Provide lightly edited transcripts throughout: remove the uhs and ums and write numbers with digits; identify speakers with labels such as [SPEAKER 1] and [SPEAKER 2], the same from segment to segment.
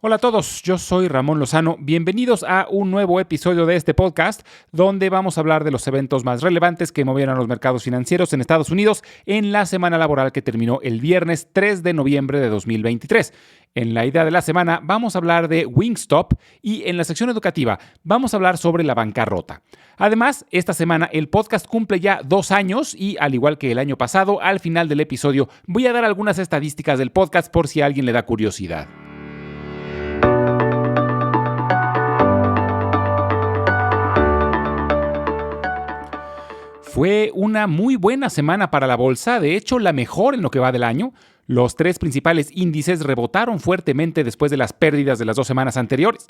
[SPEAKER 1] Hola a todos, yo soy Ramón Lozano. Bienvenidos a un nuevo episodio de este podcast donde vamos a hablar de los eventos más relevantes que movieron a los mercados financieros en Estados Unidos en la semana laboral que terminó el viernes 3 de noviembre de 2023. En la idea de la semana vamos a hablar de Wingstop y en la sección educativa vamos a hablar sobre la bancarrota. Además, esta semana el podcast cumple ya 2 años y, al igual que el año pasado, al final del episodio voy a dar algunas estadísticas del podcast por si a alguien le da curiosidad. Fue una muy buena semana para la bolsa, de hecho la mejor en lo que va del año. Los 3 principales índices rebotaron fuertemente después de las pérdidas de las 2 semanas anteriores.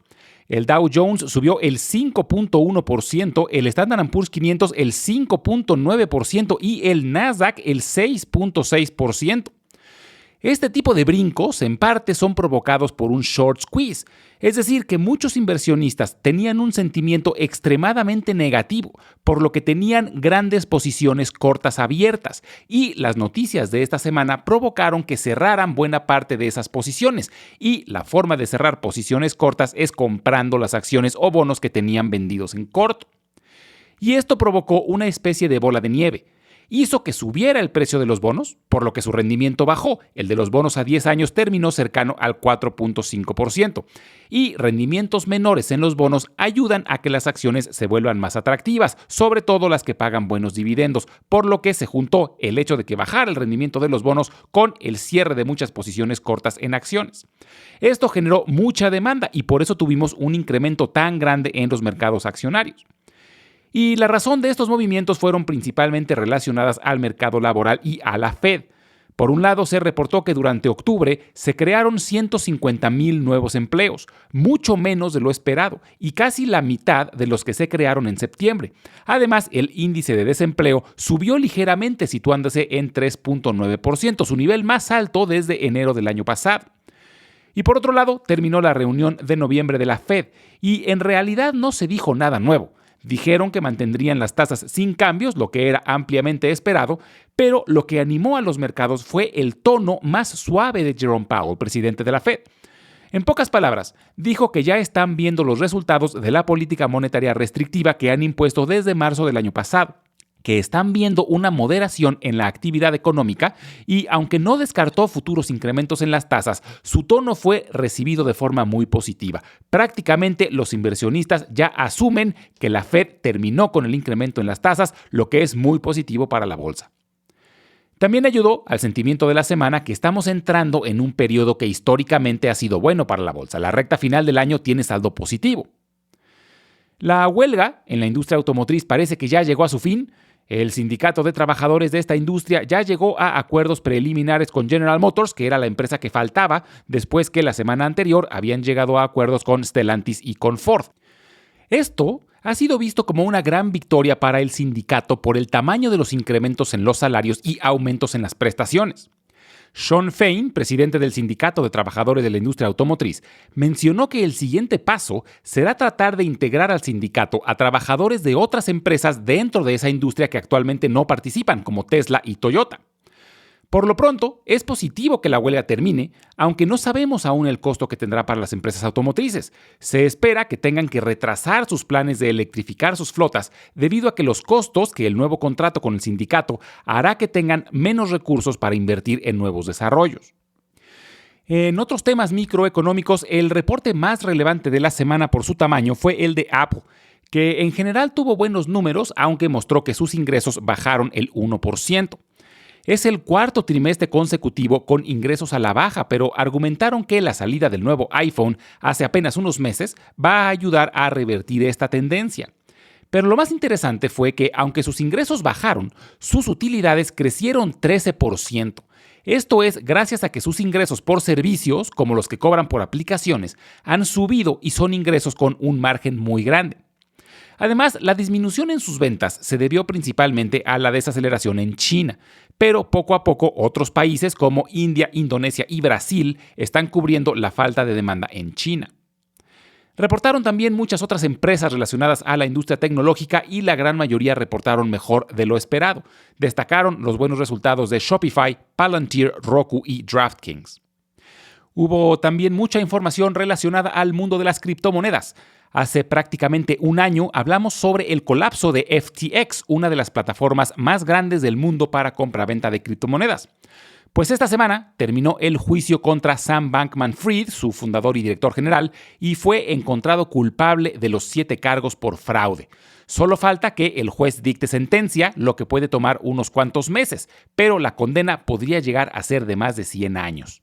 [SPEAKER 1] El Dow Jones subió el 5.1%, el Standard & Poor's 500 el 5.9% y el Nasdaq el 6.6%. Este tipo de brincos en parte son provocados por un short squeeze, es decir, que muchos inversionistas tenían un sentimiento extremadamente negativo, por lo que tenían grandes posiciones cortas abiertas, y las noticias de esta semana provocaron que cerraran buena parte de esas posiciones, y la forma de cerrar posiciones cortas es comprando las acciones o bonos que tenían vendidos en corto. Y esto provocó una especie de bola de nieve. Hizo que subiera el precio de los bonos, por lo que su rendimiento bajó. El de los bonos a 10 años terminó cercano al 4.5%. Y rendimientos menores en los bonos ayudan a que las acciones se vuelvan más atractivas, sobre todo las que pagan buenos dividendos, por lo que se juntó el hecho de que bajara el rendimiento de los bonos con el cierre de muchas posiciones cortas en acciones. Esto generó mucha demanda y por eso tuvimos un incremento tan grande en los mercados accionarios. Y la razón de estos movimientos fueron principalmente relacionadas al mercado laboral y a la Fed. Por un lado, se reportó que durante octubre se crearon 150,000 nuevos empleos, mucho menos de lo esperado, y casi la mitad de los que se crearon en septiembre. Además, el índice de desempleo subió ligeramente, situándose en 3.9%, su nivel más alto desde enero del año pasado. Y por otro lado, terminó la reunión de noviembre de la Fed, y en realidad no se dijo nada nuevo. Dijeron que mantendrían las tasas sin cambios, lo que era ampliamente esperado, pero lo que animó a los mercados fue el tono más suave de Jerome Powell, presidente de la Fed. En pocas palabras, dijo que ya están viendo los resultados de la política monetaria restrictiva que han impuesto desde marzo del año pasado, que están viendo una moderación en la actividad económica y, aunque no descartó futuros incrementos en las tasas, su tono fue recibido de forma muy positiva. Prácticamente los inversionistas ya asumen que la Fed terminó con el incremento en las tasas, lo que es muy positivo para la bolsa. También ayudó al sentimiento de la semana que estamos entrando en un periodo que históricamente ha sido bueno para la bolsa. La recta final del año tiene saldo positivo. La huelga en la industria automotriz parece que ya llegó a su fin. El sindicato de trabajadores de esta industria ya llegó a acuerdos preliminares con General Motors, que era la empresa que faltaba, después que la semana anterior habían llegado a acuerdos con Stellantis y con Ford. Esto ha sido visto como una gran victoria para el sindicato por el tamaño de los incrementos en los salarios y aumentos en las prestaciones. Shawn Fain, presidente del Sindicato de Trabajadores de la Industria Automotriz, mencionó que el siguiente paso será tratar de integrar al sindicato a trabajadores de otras empresas dentro de esa industria que actualmente no participan, como Tesla y Toyota. Por lo pronto, es positivo que la huelga termine, aunque no sabemos aún el costo que tendrá para las empresas automotrices. Se espera que tengan que retrasar sus planes de electrificar sus flotas debido a que los costos que el nuevo contrato con el sindicato hará que tengan menos recursos para invertir en nuevos desarrollos. En otros temas microeconómicos, el reporte más relevante de la semana por su tamaño fue el de Apple, que en general tuvo buenos números, aunque mostró que sus ingresos bajaron el 1%. Es el cuarto trimestre consecutivo con ingresos a la baja, pero argumentaron que la salida del nuevo iPhone hace apenas unos meses va a ayudar a revertir esta tendencia. Pero lo más interesante fue que, aunque sus ingresos bajaron, sus utilidades crecieron 13%. Esto es gracias a que sus ingresos por servicios, como los que cobran por aplicaciones, han subido y son ingresos con un margen muy grande. Además, la disminución en sus ventas se debió principalmente a la desaceleración en China, pero poco a poco otros países como India, Indonesia y Brasil están cubriendo la falta de demanda en China. Reportaron también muchas otras empresas relacionadas a la industria tecnológica y la gran mayoría reportaron mejor de lo esperado. Destacaron los buenos resultados de Shopify, Palantir, Roku y DraftKings. Hubo también mucha información relacionada al mundo de las criptomonedas. Hace prácticamente un año hablamos sobre el colapso de FTX, una de las plataformas más grandes del mundo para compra-venta de criptomonedas. Pues esta semana terminó el juicio contra Sam Bankman-Fried, su fundador y director general, y fue encontrado culpable de los 7 cargos por fraude. Solo falta que el juez dicte sentencia, lo que puede tomar unos cuantos meses, pero la condena podría llegar a ser de más de 100 años.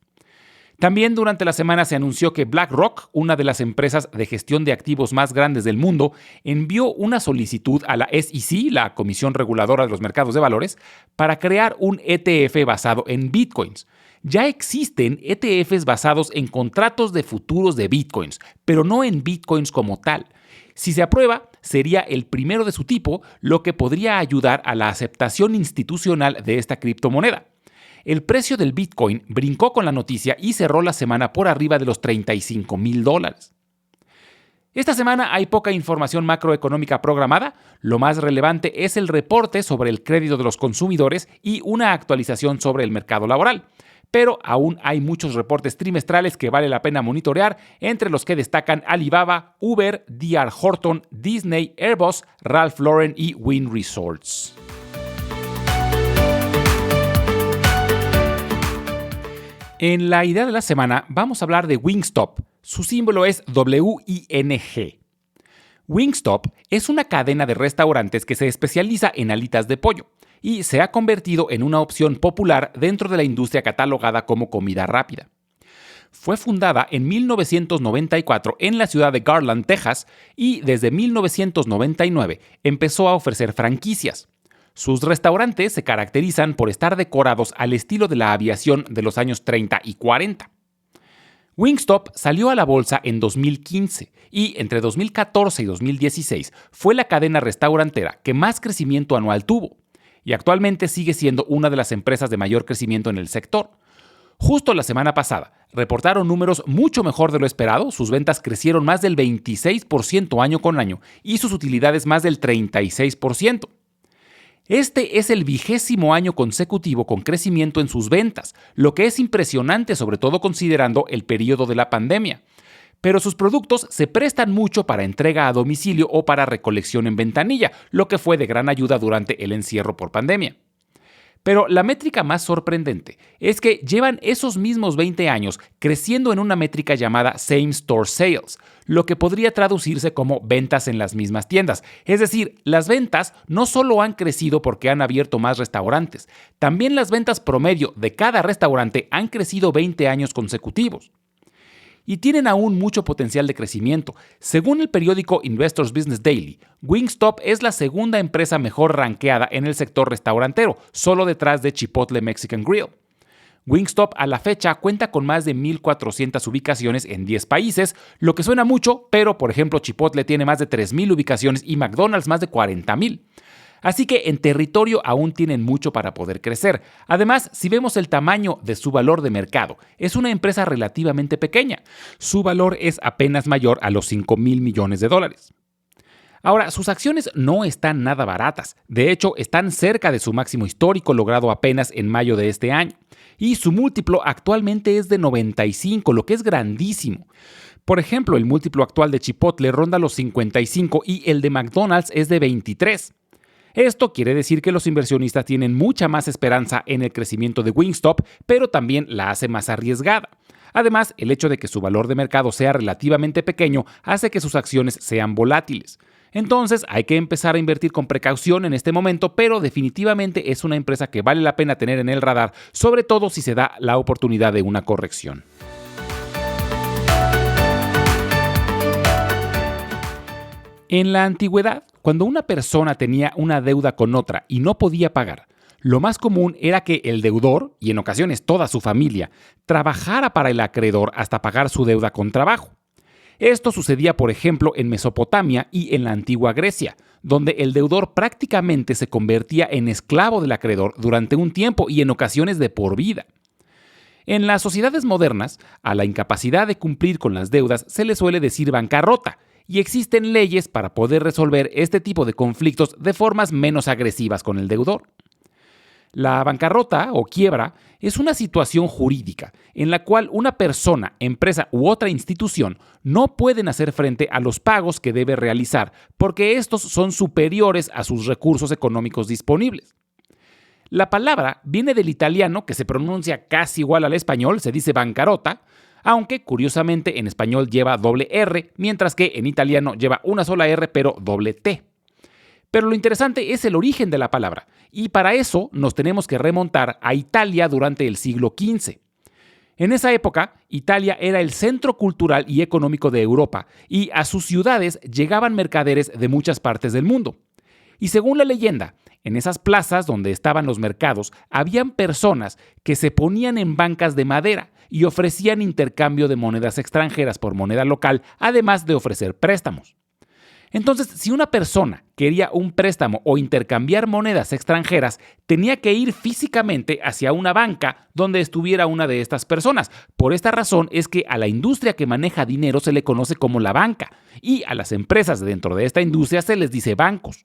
[SPEAKER 1] También durante la semana se anunció que BlackRock, una de las empresas de gestión de activos más grandes del mundo, envió una solicitud a la SEC, la Comisión Reguladora de los Mercados de Valores, para crear un ETF basado en bitcoins. Ya existen ETFs basados en contratos de futuros de bitcoins, pero no en bitcoins como tal. Si se aprueba, sería el primero de su tipo, lo que podría ayudar a la aceptación institucional de esta criptomoneda. El precio del Bitcoin brincó con la noticia y cerró la semana por arriba de los $35,000. Esta semana hay poca información macroeconómica programada. Lo más relevante es el reporte sobre el crédito de los consumidores y una actualización sobre el mercado laboral. Pero aún hay muchos reportes trimestrales que vale la pena monitorear, entre los que destacan Alibaba, Uber, D.R. Horton, Disney, Airbus, Ralph Lauren y Wynn Resorts. En la idea de la semana vamos a hablar de Wingstop. Su símbolo es WING. Wingstop es una cadena de restaurantes que se especializa en alitas de pollo y se ha convertido en una opción popular dentro de la industria catalogada como comida rápida. Fue fundada en 1994 en la ciudad de Garland, Texas, y desde 1999 empezó a ofrecer franquicias. Sus restaurantes se caracterizan por estar decorados al estilo de la aviación de los años 30 y 40. Wingstop salió a la bolsa en 2015 y entre 2014 y 2016 fue la cadena restaurantera que más crecimiento anual tuvo y actualmente sigue siendo una de las empresas de mayor crecimiento en el sector. Justo la semana pasada reportaron números mucho mejor de lo esperado, sus ventas crecieron más del 26% año con año y sus utilidades más del 36%. Este es el 20º año consecutivo con crecimiento en sus ventas, lo que es impresionante sobre todo considerando el periodo de la pandemia. Pero sus productos se prestan mucho para entrega a domicilio o para recolección en ventanilla, lo que fue de gran ayuda durante el encierro por pandemia. Pero la métrica más sorprendente es que llevan esos mismos 20 años creciendo en una métrica llamada Same Store Sales, lo que podría traducirse como ventas en las mismas tiendas. Es decir, las ventas no solo han crecido porque han abierto más restaurantes, también las ventas promedio de cada restaurante han crecido 20 años consecutivos. Y tienen aún mucho potencial de crecimiento. Según el periódico Investors Business Daily, Wingstop es la segunda empresa mejor rankeada en el sector restaurantero, solo detrás de Chipotle Mexican Grill. Wingstop a la fecha cuenta con más de 1,400 ubicaciones en 10 países, lo que suena mucho, pero por ejemplo Chipotle tiene más de 3,000 ubicaciones y McDonald's más de 40,000. Así que en territorio aún tienen mucho para poder crecer. Además, si vemos el tamaño de su valor de mercado, es una empresa relativamente pequeña. Su valor es apenas mayor a los $5,000 millones. Ahora, sus acciones no están nada baratas. De hecho, están cerca de su máximo histórico logrado apenas en mayo de este año. Y su múltiplo actualmente es de 95, lo que es grandísimo. Por ejemplo, el múltiplo actual de Chipotle ronda los 55 y el de McDonald's es de 23. Esto quiere decir que los inversionistas tienen mucha más esperanza en el crecimiento de Wingstop, pero también la hace más arriesgada. Además, el hecho de que su valor de mercado sea relativamente pequeño hace que sus acciones sean volátiles. Entonces, hay que empezar a invertir con precaución en este momento, pero definitivamente es una empresa que vale la pena tener en el radar, sobre todo si se da la oportunidad de una corrección. En la antigüedad, cuando una persona tenía una deuda con otra y no podía pagar, lo más común era que el deudor, y en ocasiones toda su familia, trabajara para el acreedor hasta pagar su deuda con trabajo. Esto sucedía, por ejemplo, en Mesopotamia y en la antigua Grecia, donde el deudor prácticamente se convertía en esclavo del acreedor durante un tiempo y en ocasiones de por vida. En las sociedades modernas, a la incapacidad de cumplir con las deudas se le suele decir bancarrota, y existen leyes para poder resolver este tipo de conflictos de formas menos agresivas con el deudor. La bancarrota o quiebra es una situación jurídica en la cual una persona, empresa u otra institución no pueden hacer frente a los pagos que debe realizar porque estos son superiores a sus recursos económicos disponibles. La palabra viene del italiano, que se pronuncia casi igual al español, se dice bancarrota, aunque curiosamente en español lleva doble R, mientras que en italiano lleva una sola R pero doble T. Pero lo interesante es el origen de la palabra, y para eso nos tenemos que remontar a Italia durante el siglo XV. En esa época, Italia era el centro cultural y económico de Europa, y a sus ciudades llegaban mercaderes de muchas partes del mundo. Y según la leyenda, en esas plazas donde estaban los mercados, habían personas que se ponían en bancas de madera y ofrecían intercambio de monedas extranjeras por moneda local, además de ofrecer préstamos. Entonces, si una persona quería un préstamo o intercambiar monedas extranjeras, tenía que ir físicamente hacia una banca donde estuviera una de estas personas. Por esta razón es que a la industria que maneja dinero se le conoce como la banca, y a las empresas dentro de esta industria se les dice bancos.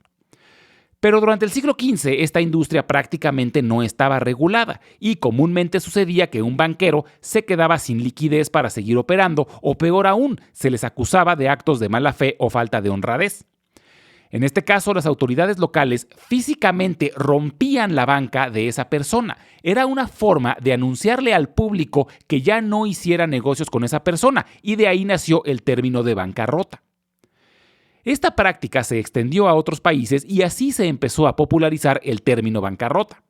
[SPEAKER 1] Pero durante el siglo XV esta industria prácticamente no estaba regulada y comúnmente sucedía que un banquero se quedaba sin liquidez para seguir operando o peor aún, se les acusaba de actos de mala fe o falta de honradez. En este caso, las autoridades locales físicamente rompían la banca de esa persona. Era una forma de anunciarle al público que ya no hiciera negocios con esa persona y de ahí nació el término de bancarrota. Esta práctica se extendió a otros países y así se empezó a popularizar el término bancarrota.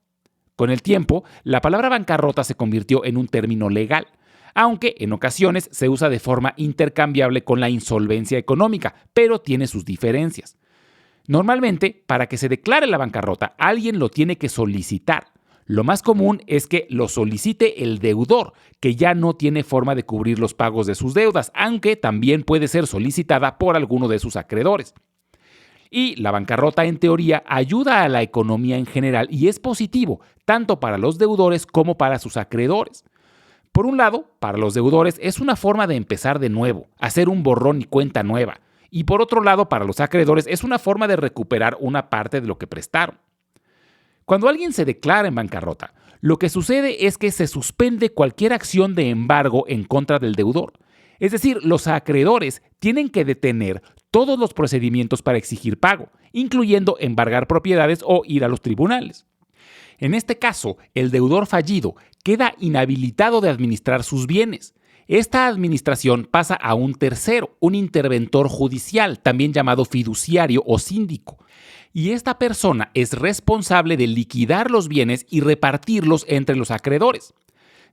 [SPEAKER 1] Con el tiempo, la palabra bancarrota se convirtió en un término legal, aunque en ocasiones se usa de forma intercambiable con la insolvencia económica, pero tiene sus diferencias. Normalmente, para que se declare la bancarrota, alguien lo tiene que solicitar. Lo más común es que lo solicite el deudor, que ya no tiene forma de cubrir los pagos de sus deudas, aunque también puede ser solicitada por alguno de sus acreedores. Y la bancarrota, en teoría, ayuda a la economía en general y es positivo, tanto para los deudores como para sus acreedores. Por un lado, para los deudores es una forma de empezar de nuevo, hacer un borrón y cuenta nueva. Y por otro lado, para los acreedores es una forma de recuperar una parte de lo que prestaron. Cuando alguien se declara en bancarrota, lo que sucede es que se suspende cualquier acción de embargo en contra del deudor. Es decir, los acreedores tienen que detener todos los procedimientos para exigir pago, incluyendo embargar propiedades o ir a los tribunales. En este caso, el deudor fallido queda inhabilitado de administrar sus bienes. Esta administración pasa a un tercero, un interventor judicial, también llamado fiduciario o síndico. Y esta persona es responsable de liquidar los bienes y repartirlos entre los acreedores.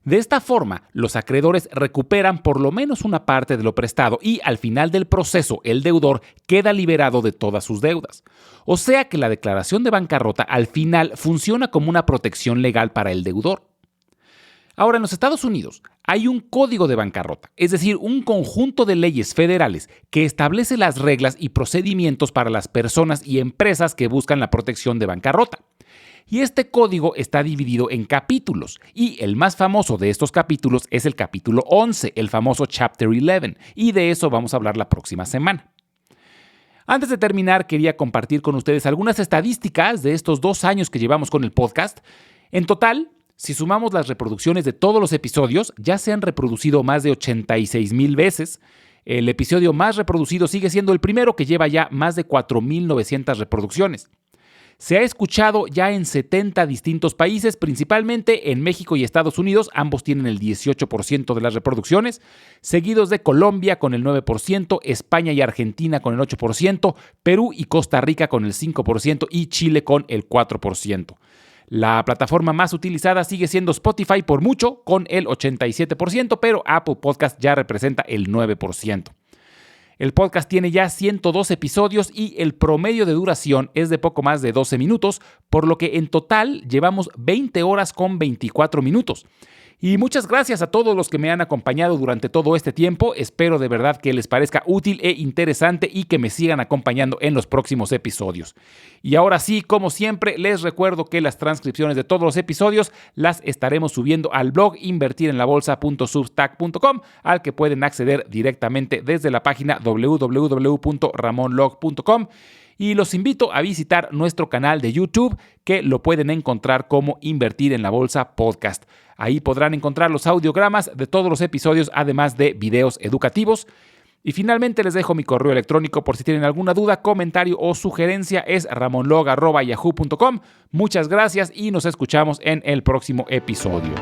[SPEAKER 1] De esta forma, los acreedores recuperan por lo menos una parte de lo prestado y al final del proceso el deudor queda liberado de todas sus deudas. O sea que la declaración de bancarrota al final funciona como una protección legal para el deudor. Ahora, en los Estados Unidos hay un código de bancarrota, es decir, un conjunto de leyes federales que establece las reglas y procedimientos para las personas y empresas que buscan la protección de bancarrota. Y este código está dividido en capítulos, y el más famoso de estos capítulos es el capítulo 11, el famoso Chapter 11, y de eso vamos a hablar la próxima semana. Antes de terminar, quería compartir con ustedes algunas estadísticas de estos 2 años que llevamos con el podcast. En total, si sumamos las reproducciones de todos los episodios, ya se han reproducido más de 86,000 veces. El episodio más reproducido sigue siendo el primero, que lleva ya más de 4,900 reproducciones. Se ha escuchado ya en 70 distintos países, principalmente en México y Estados Unidos. Ambos tienen el 18% de las reproducciones, seguidos de Colombia con el 9%, España y Argentina con el 8%, Perú y Costa Rica con el 5% y Chile con el 4%. La plataforma más utilizada sigue siendo Spotify por mucho, con el 87%, pero Apple Podcast ya representa el 9%. El podcast tiene ya 102 episodios y el promedio de duración es de poco más de 12 minutos, por lo que en total llevamos 20 horas con 24 minutos. Y muchas gracias a todos los que me han acompañado durante todo este tiempo. Espero de verdad que les parezca útil e interesante y que me sigan acompañando en los próximos episodios. Y ahora sí, como siempre, les recuerdo que las transcripciones de todos los episodios las estaremos subiendo al blog invertirenlabolsa.substack.com, al que pueden acceder directamente desde la página www.ramonlog.com. Y los invito a visitar nuestro canal de YouTube, que lo pueden encontrar como Invertir en la Bolsa Podcast. Ahí podrán encontrar los audiogramas de todos los episodios, además de videos educativos. Y finalmente les dejo mi correo electrónico por si tienen alguna duda, comentario o sugerencia. Es ramonlog@yahoo.com. Muchas gracias y nos escuchamos en el próximo episodio.